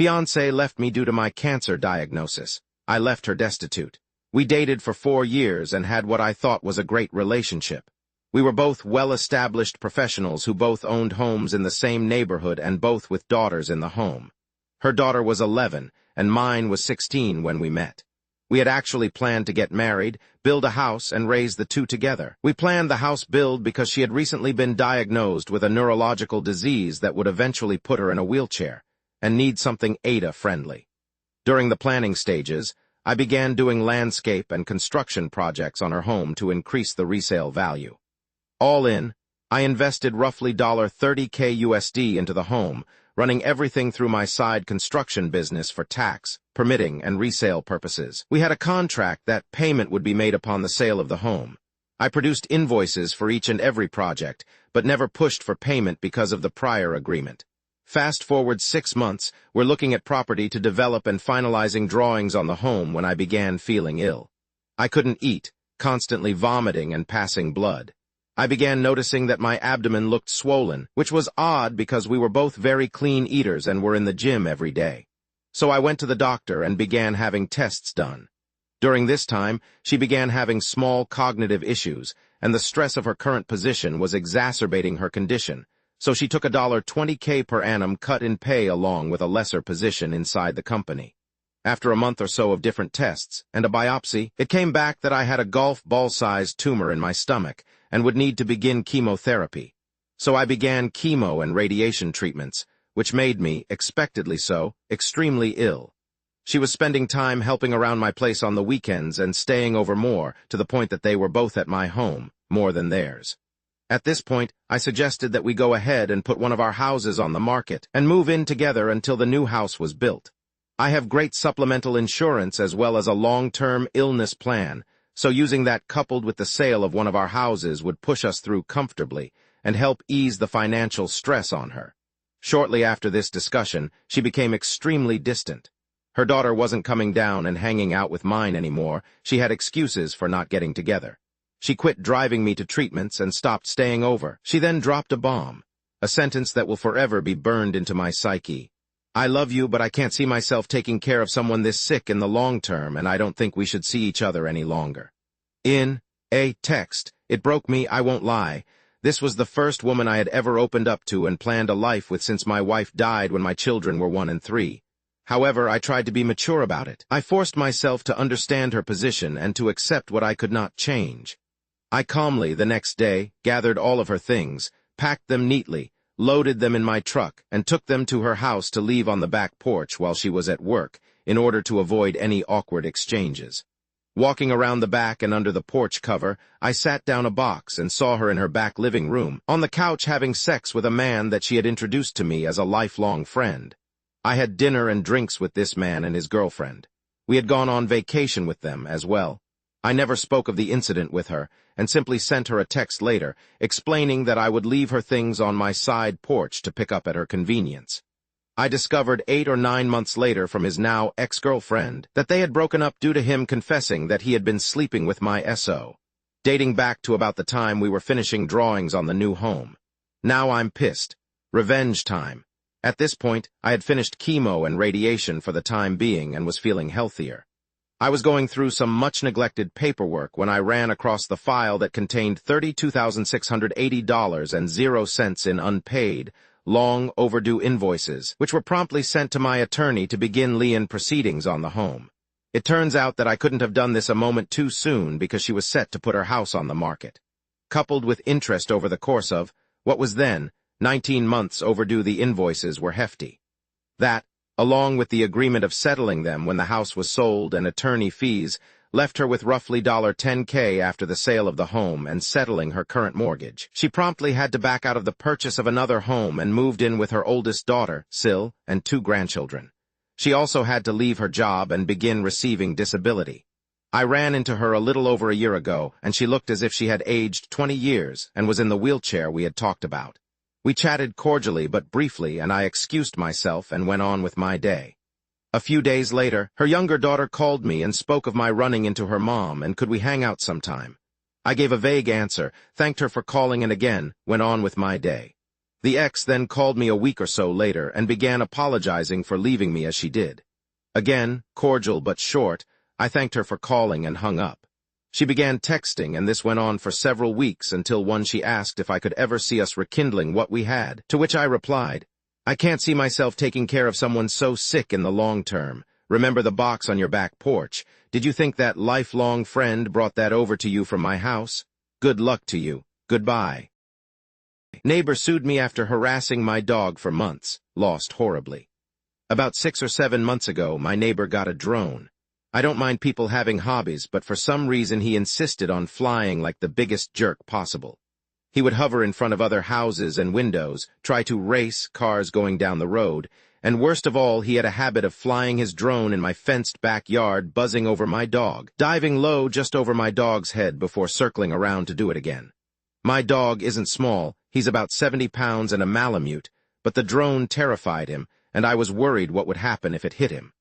Fiance left me due to my cancer diagnosis. I left her destitute. We dated for 4 years and had what I thought was a great relationship. We were both well-established professionals who both owned homes in the same neighborhood and both with daughters in the home. Her daughter was 11, and mine was 16 when we met. We had actually planned to get married, build a house, and raise the two together. We planned the house build because she had recently been diagnosed with a neurological disease that would eventually put her in a wheelchair, and need something ADA-friendly. During the planning stages, I began doing landscape and construction projects on her home to increase the resale value. All in, I invested roughly $30K USD into the home, running everything through my side construction business for tax, permitting, and resale purposes. We had a contract that payment would be made upon the sale of the home. I produced invoices for each and every project, but never pushed for payment because of the prior agreement. Fast forward 6 months, we're looking at property to develop and finalizing drawings on the home when I began feeling ill. I couldn't eat, constantly vomiting and passing blood. I began noticing that my abdomen looked swollen, which was odd because we were both very clean eaters and were in the gym every day. So I went to the doctor and began having tests done. During this time, she began having small cognitive issues, and the stress of her current position was exacerbating her condition, so she took a $20K per annum cut in pay along with a lesser position inside the company. After a month or so of different tests and a biopsy, it came back that I had a golf ball-sized tumor in my stomach and would need to begin chemotherapy. So I began chemo and radiation treatments, which made me, expectedly so, extremely ill. She was spending time helping around my place on the weekends and staying over more, to the point that they were both at my home, more than theirs. At this point, I suggested that we go ahead and put one of our houses on the market and move in together until the new house was built. I have great supplemental insurance as well as a long-term illness plan, so using that coupled with the sale of one of our houses would push us through comfortably and help ease the financial stress on her. Shortly after this discussion, she became extremely distant. Her daughter wasn't coming down and hanging out with mine anymore. She had excuses for not getting together. She quit driving me to treatments and stopped staying over. She then dropped a bomb, a sentence that will forever be burned into my psyche. I love you, but I can't see myself taking care of someone this sick in the long term, and I don't think we should see each other any longer. In a text, it broke me, I won't lie. This was the first woman I had ever opened up to and planned a life with since my wife died when my children were 1 and 3. However, I tried to be mature about it. I forced myself to understand her position and to accept what I could not change. I calmly, the next day, gathered all of her things, packed them neatly, loaded them in my truck, and took them to her house to leave on the back porch while she was at work, in order to avoid any awkward exchanges. Walking around the back and under the porch cover, I sat down a box and saw her in her back living room, on the couch having sex with a man that she had introduced to me as a lifelong friend. I had dinner and drinks with this man and his girlfriend. We had gone on vacation with them as well. I never spoke of the incident with her, and simply sent her a text later, explaining that I would leave her things on my side porch to pick up at her convenience. I discovered 8 or 9 months later from his now ex-girlfriend that they had broken up due to him confessing that he had been sleeping with my SO, dating back to about the time we were finishing drawings on the new home. Now I'm pissed. Revenge time. At this point, I had finished chemo and radiation for the time being and was feeling healthier. I was going through some much-neglected paperwork when I ran across the file that contained $32,680 and 0 cents in unpaid, long overdue invoices, which were promptly sent to my attorney to begin lien proceedings on the home. It turns out that I couldn't have done this a moment too soon because she was set to put her house on the market. Coupled with interest over the course of, what was then, 19 months overdue, the invoices were hefty. That, along with the agreement of settling them when the house was sold and attorney fees, left her with roughly $10K after the sale of the home and settling her current mortgage. She promptly had to back out of the purchase of another home and moved in with her oldest daughter, Sil, and 2 grandchildren. She also had to leave her job and begin receiving disability. I ran into her a little over a year ago, and she looked as if she had aged 20 years and was in the wheelchair we had talked about. We chatted cordially but briefly, and I excused myself and went on with my day. A few days later, her younger daughter called me and spoke of my running into her mom and could we hang out sometime. I gave a vague answer, thanked her for calling, and again went on with my day. The ex then called me a week or so later and began apologizing for leaving me as she did. Again, cordial but short, I thanked her for calling and hung up. She began texting, and this went on for several weeks until one she asked if I could ever see us rekindling what we had, to which I replied, "I can't see myself taking care of someone so sick in the long term. Remember the box on your back porch? Did you think that lifelong friend brought that over to you from my house? Good luck to you. Goodbye." Neighbor sued me after harassing my dog for months, lost horribly. About 6 or 7 months ago, my neighbor got a drone. I don't mind people having hobbies, but for some reason he insisted on flying like the biggest jerk possible. He would hover in front of other houses and windows, try to race cars going down the road, and worst of all, he had a habit of flying his drone in my fenced backyard, buzzing over my dog, diving low just over my dog's head before circling around to do it again. My dog isn't small, he's about 70 pounds and a Malamute, but the drone terrified him, and I was worried what would happen if it hit him.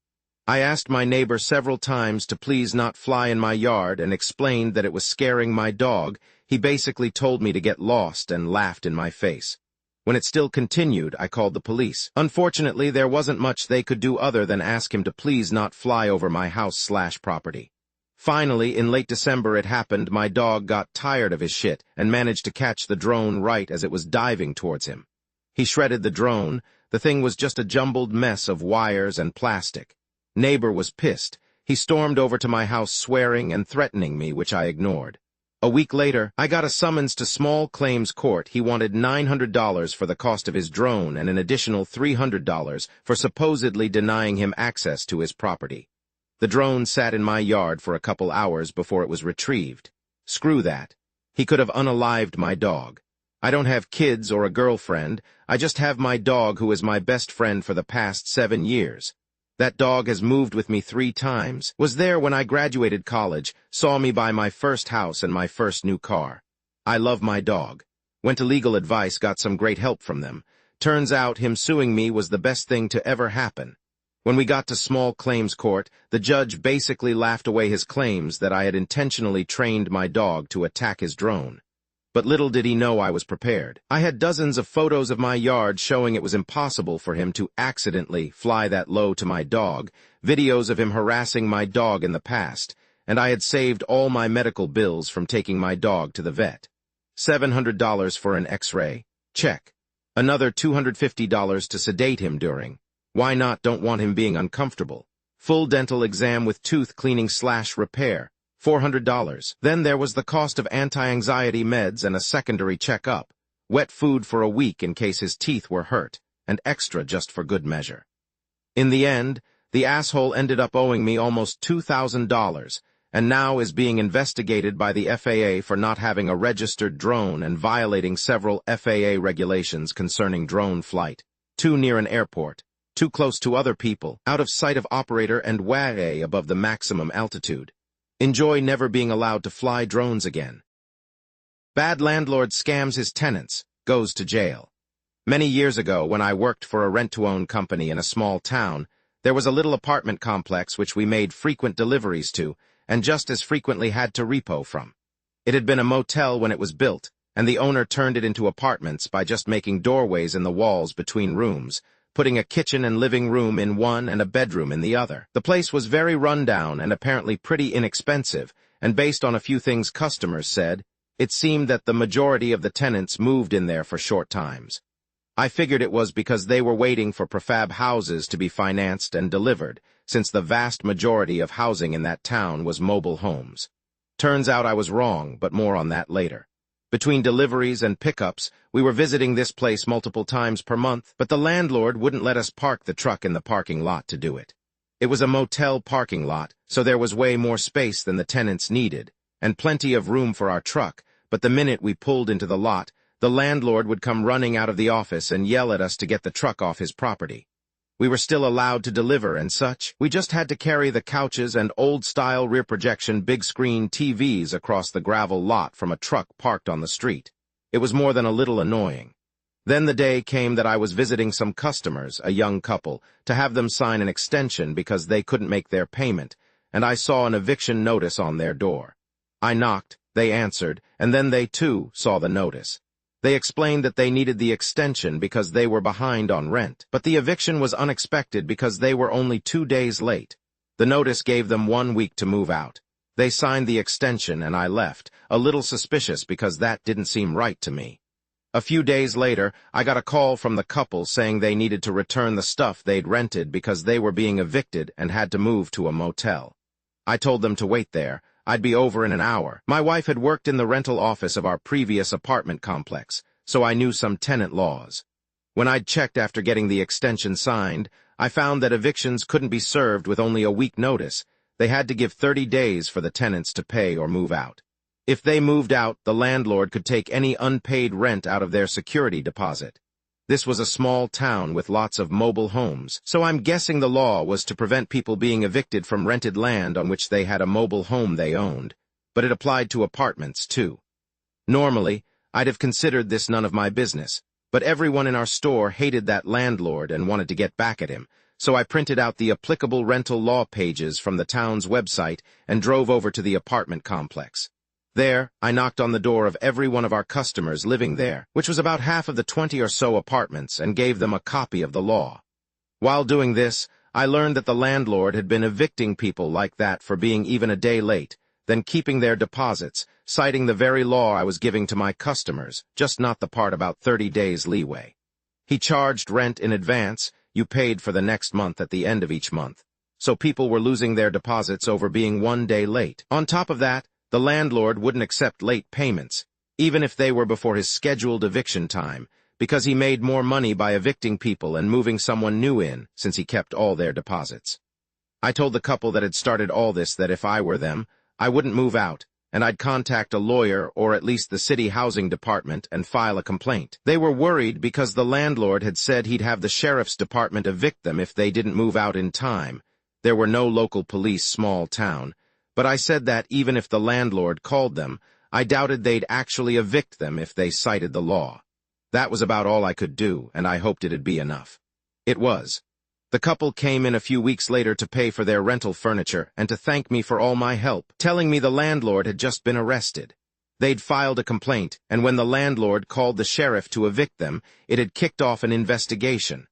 I asked my neighbor several times to please not fly in my yard and explained that it was scaring my dog. He basically told me to get lost and laughed in my face. When it still continued, I called the police. Unfortunately, there wasn't much they could do other than ask him to please not fly over my house/property. Finally, in late December it happened. My dog got tired of his shit and managed to catch the drone right as it was diving towards him. He shredded the drone. The thing was just a jumbled mess of wires and plastic. Neighbor was pissed. He stormed over to my house swearing and threatening me, which I ignored. A week later, I got a summons to small claims court. He wanted $900 for the cost of his drone and an additional $300 for supposedly denying him access to his property. The drone sat in my yard for a couple hours before it was retrieved. Screw that. He could have unalived my dog. I don't have kids or a girlfriend. I just have my dog, who is my best friend for the past 7 years. That dog has moved with me 3 times, was there when I graduated college, saw me buy my first house and my first new car. I love my dog. Went to legal advice, got some great help from them. Turns out him suing me was the best thing to ever happen. When we got to small claims court, the judge basically laughed away his claims that I had intentionally trained my dog to attack his drone. But little did he know I was prepared. I had dozens of photos of my yard showing it was impossible for him to accidentally fly that low to my dog, videos of him harassing my dog in the past, and I had saved all my medical bills from taking my dog to the vet. $700 for an X-ray. Check. Another $250 to sedate him during. Why not? Don't want him being uncomfortable. Full dental exam with tooth cleaning/repair. $400. Then there was the cost of anti-anxiety meds and a secondary checkup, wet food for a week in case his teeth were hurt, and extra just for good measure. In the end, the asshole ended up owing me almost $2,000, and now is being investigated by the FAA for not having a registered drone and violating several FAA regulations concerning drone flight. Too near an airport, too close to other people, out of sight of operator, and way above the maximum altitude. Enjoy never being allowed to fly drones again. Bad landlord scams his tenants, goes to jail. Many years ago, when I worked for a rent-to-own company in a small town, there was a little apartment complex which we made frequent deliveries to, and just as frequently had to repo from. It had been a motel when it was built, and the owner turned it into apartments by just making doorways in the walls between rooms, putting a kitchen and living room in one and a bedroom in the other. The place was very run-down and apparently pretty inexpensive, and based on a few things customers said, it seemed that the majority of the tenants moved in there for short times. I figured it was because they were waiting for prefab houses to be financed and delivered, since the vast majority of housing in that town was mobile homes. Turns out I was wrong, but more on that later. Between deliveries and pickups, we were visiting this place multiple times per month, but the landlord wouldn't let us park the truck in the parking lot to do it. It was a motel parking lot, so there was way more space than the tenants needed, and plenty of room for our truck, but the minute we pulled into the lot, the landlord would come running out of the office and yell at us to get the truck off his property. We were still allowed to deliver and such. We just had to carry the couches and old-style rear-projection big-screen TVs across the gravel lot from a truck parked on the street. It was more than a little annoying. Then the day came that I was visiting some customers, a young couple, to have them sign an extension because they couldn't make their payment, and I saw an eviction notice on their door. I knocked, they answered, and then they too saw the notice. They explained that they needed the extension because they were behind on rent, but the eviction was unexpected because they were only 2 days late. The notice gave them 1 week to move out. They signed the extension and I left, a little suspicious because that didn't seem right to me. A few days later, I got a call from the couple saying they needed to return the stuff they'd rented because they were being evicted and had to move to a motel. I told them to wait there. I'd be over in an hour. My wife had worked in the rental office of our previous apartment complex, so I knew some tenant laws. When I'd checked after getting the extension signed, I found that evictions couldn't be served with only a week notice. They had to give 30 days for the tenants to pay or move out. If they moved out, the landlord could take any unpaid rent out of their security deposit. This was a small town with lots of mobile homes, so I'm guessing the law was to prevent people being evicted from rented land on which they had a mobile home they owned, but it applied to apartments too. Normally, I'd have considered this none of my business, but everyone in our store hated that landlord and wanted to get back at him, so I printed out the applicable rental law pages from the town's website and drove over to the apartment complex. There, I knocked on the door of every one of our customers living there, which was about half of the 20 or so apartments, and gave them a copy of the law. While doing this, I learned that the landlord had been evicting people like that for being even a day late, then keeping their deposits, citing the very law I was giving to my customers, just not the part about 30 days leeway. He charged rent in advance, you paid for the next month at the end of each month. So people were losing their deposits over being 1 day late. On top of that, the landlord wouldn't accept late payments, even if they were before his scheduled eviction time, because he made more money by evicting people and moving someone new in, since he kept all their deposits. I told the couple that had started all this that if I were them, I wouldn't move out, and I'd contact a lawyer or at least the city housing department and file a complaint. They were worried because the landlord had said he'd have the sheriff's department evict them if they didn't move out in time. There were no local police, small town. But I said that even if the landlord called them, I doubted they'd actually evict them if they cited the law. That was about all I could do, and I hoped it'd be enough. It was. The couple came in a few weeks later to pay for their rental furniture and to thank me for all my help, telling me the landlord had just been arrested. They'd filed a complaint, and when the landlord called the sheriff to evict them, it had kicked off an investigation.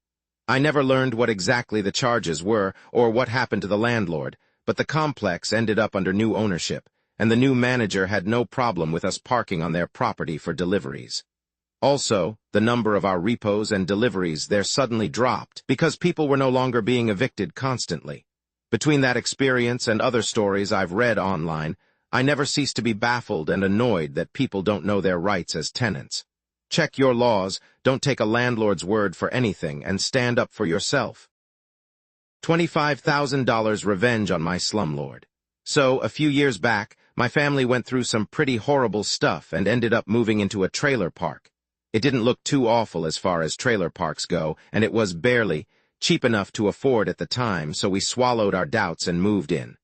I never learned what exactly the charges were or what happened to the landlord, but the complex ended up under new ownership, and the new manager had no problem with us parking on their property for deliveries. Also, the number of our repos and deliveries there suddenly dropped because people were no longer being evicted constantly. Between that experience and other stories I've read online, I never cease to be baffled and annoyed that people don't know their rights as tenants. Check your laws, don't take a landlord's word for anything, and stand up for yourself. $25,000 revenge on my slumlord. So, a few years back, my family went through some pretty horrible stuff and ended up moving into a trailer park. It didn't look too awful as far as trailer parks go, and it was barely cheap enough to afford at the time, so we swallowed our doubts and moved in.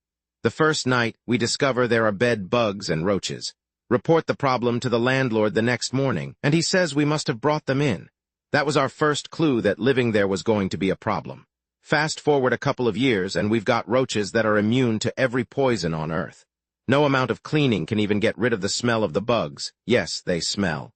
The first night, we discover there are bed bugs and roaches. Report the problem to the landlord the next morning, and he says we must have brought them in. That was our first clue that living there was going to be a problem. Fast forward a couple of years, and we've got roaches that are immune to every poison on Earth. No amount of cleaning can even get rid of the smell of the bugs. Yes, they smell.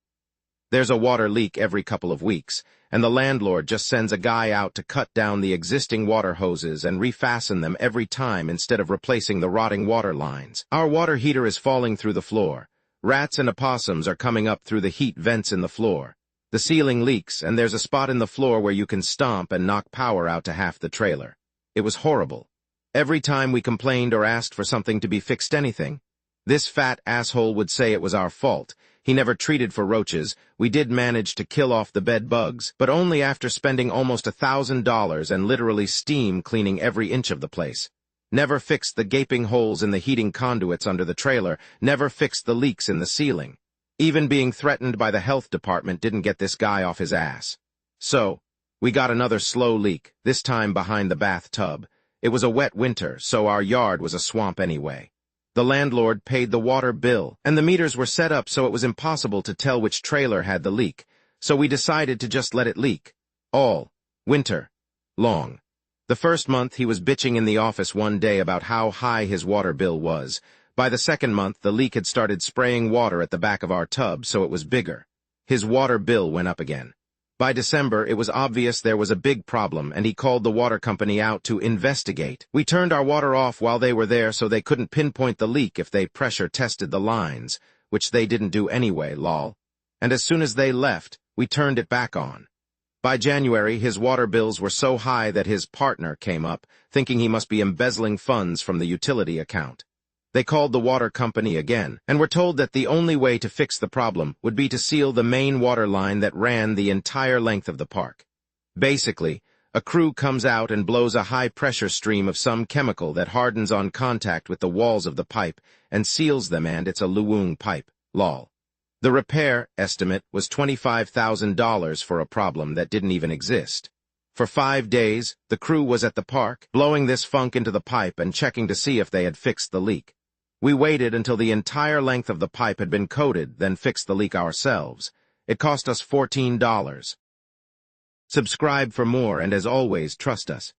There's a water leak every couple of weeks, and the landlord just sends a guy out to cut down the existing water hoses and refasten them every time instead of replacing the rotting water lines. Our water heater is falling through the floor. Rats and opossums are coming up through the heat vents in the floor. The ceiling leaks, and there's a spot in the floor where you can stomp and knock power out to half the trailer. It was horrible. Every time we complained or asked for something to be fixed anything, this fat asshole would say it was our fault. He never treated for roaches. We did manage to kill off the bed bugs, but only after spending almost $1,000 and literally steam cleaning every inch of the place. Never fixed the gaping holes in the heating conduits under the trailer, never fixed the leaks in the ceiling. Even being threatened by the health department didn't get this guy off his ass. So, we got another slow leak, this time behind the bathtub. It was a wet winter, so our yard was a swamp anyway. The landlord paid the water bill, and the meters were set up so it was impossible to tell which trailer had the leak, so we decided to just let it leak. All winter long. The first month he was bitching in the office one day about how high his water bill was. By the second month, the leak had started spraying water at the back of our tub, so it was bigger. his water bill went up again. By December, it was obvious there was a big problem, and he called the water company out to investigate. We turned our water off while they were there so they couldn't pinpoint the leak if they pressure tested the lines, which they didn't do anyway, lol. And as soon as they left, we turned it back on. By January, his water bills were so high that his partner came up, thinking he must be embezzling funds from the utility account. They called the water company again, and were told that the only way to fix the problem would be to seal the main water line that ran the entire length of the park. Basically, a crew comes out and blows a high-pressure stream of some chemical that hardens on contact with the walls of the pipe and seals them, and it's a Luwung pipe, lol. The repair estimate was $25,000 for a problem that didn't even exist. For 5 days, the crew was at the park, blowing this funk into the pipe and checking to see if they had fixed the leak. We waited until the entire length of the pipe had been coated, then fixed the leak ourselves. It cost us $14. Subscribe for more, and as always, trust us.